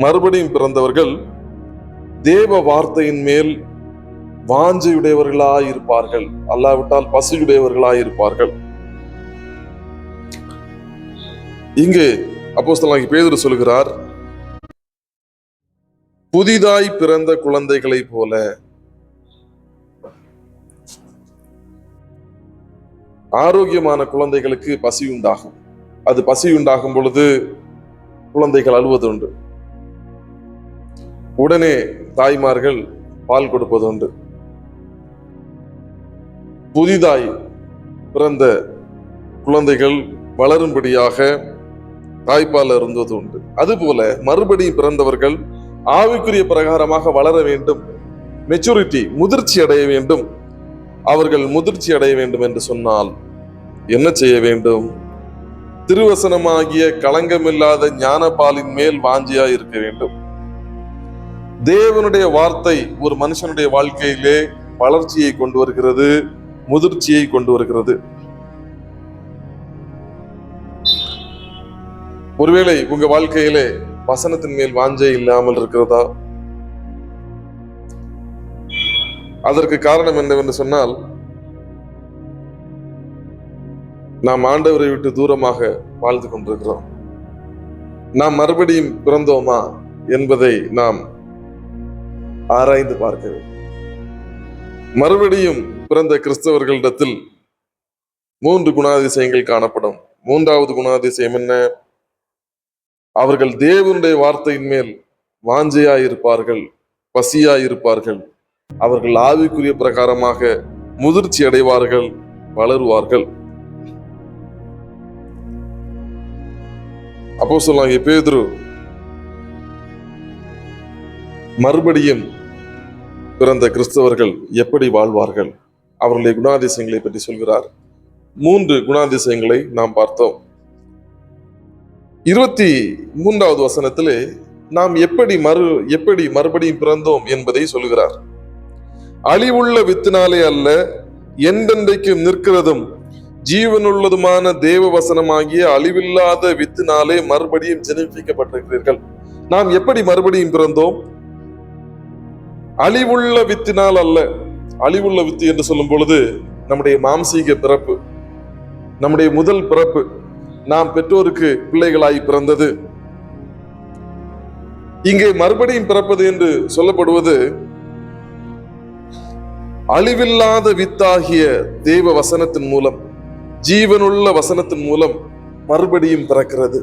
மறுபடியும் பிறந்தவர்கள் தேவ வார்த்தையின் மேல் வாஞ்சையுடையவர்களாய் இருப்பார்கள், அல்லாவிட்டால் பசியுடையவர்களாய் இருப்பார்கள். இங்கு அப்போஸ்தலனாகிய பேதுரு சொல்கிறார், புதிதாய் பிறந்த குழந்தைகளை போல. ஆரோக்கியமான குழந்தைகளுக்கு பசி உண்டாகும். அது பசி உண்டாகும் பொழுது குழந்தைகள் அழுவதுண்டு. உடனே தாய்மார்கள் பால் கொடுப்பதுண்டு. புதிதாய் பிறந்த குழந்தைகள் வளரும்படியாக தாய்ப்பால் அருந்துவது உண்டு. அதுபோல மறுபடியும் பிறந்தவர்கள் ஆவிக்குரிய பிரகாரமாக வளர வேண்டும், மெச்சூரிட்டி, முதிர்ச்சி அடைய வேண்டும். அவர்கள் முதிர்ச்சி அடைய வேண்டும் என்று சொன்னால் என்ன செய்ய வேண்டும்? திருவசனமாகிய களங்கமில்லாத ஞானபாலின் மேல் வாஞ்சியா இருக்க வேண்டும். தேவனுடைய வார்த்தை ஒரு மனுஷனுடைய வாழ்க்கையிலே வளர்ச்சியை கொண்டு வருகிறது, முதிர்ச்சியை கொண்டு வருகிறது. ஒருவேளை உங்க வாழ்க்கையிலே வசனத்தின் மேல் வாஞ்சை இல்லாமல் இருக்கிறதா? அதற்கு காரணம் என்னவென்று சொன்னால், நாம் ஆண்டவரை விட்டு தூரமாக வாழ்ந்து கொண்டிருக்கிறோம். நாம் மறுபடியும் பிறந்தோமா என்பதை நாம் ஆராய்ந்து பார்க்க வேண்டும். மறுபடியும் பிறந்த கிறிஸ்தவர்களிடத்தில் 3 குணாதிசயங்கள் காணப்படும். 3வது குணாதிசயம் என்ன? அவர்கள் தேவனுடைய வார்த்தையின் மேல் வாஞ்சையாயிருப்பார்கள், பசியாயிருப்பார்கள். அவர்கள் ஆவிக்குரிய பிரகாரமாக முதிர்ச்சி அடைவார்கள், வளருவார்கள். அப்போஸ்தலனாகிய பேதுரு மறுபடியும் பிறந்த கிறிஸ்தவர்கள் எப்படி வாழ்வார்கள், அவர்களுடைய குணாதிசயங்களை பற்றி சொல்கிறார். 3 குணாதிசயங்களை நாம் பார்த்தோம். 23வது வசனத்திலே நாம் எப்படி மறுபடியும் பிறந்தோம் என்பதை சொல்கிறார். அழிவுள்ள வித்தினாலே அல்ல, என்றென்றைக்கும் நிற்கிறதும் ஜீவனுள்ளதுமான தேவ வசனமாகிய அழிவில்லாத வித்தினாலே மறுபடியும் ஜெனிப்பிக்கப்பட்டிருக்கிறீர்கள். நாம் எப்படி மறுபடியும் பிறந்தோம்? அழிவுள்ள வித்தினால் அல்ல. அழிவுள்ள வித்து என்று சொல்லும் பொழுது நம்முடைய மாம்சீக பிறப்பு, நம்முடைய முதல் பிறப்பு, நாம் பெற்றோருக்கு பிள்ளைகளாய் பிறந்தது. இங்கே மறுபடியும் பிறப்பது என்று சொல்லப்படுவது அழிவில்லாத வித்தாகிய தேவ வசனத்தின் மூலம், ஜீவனுள்ள வசனத்தின் மூலம் மறுபடியும் பிறக்கிறது.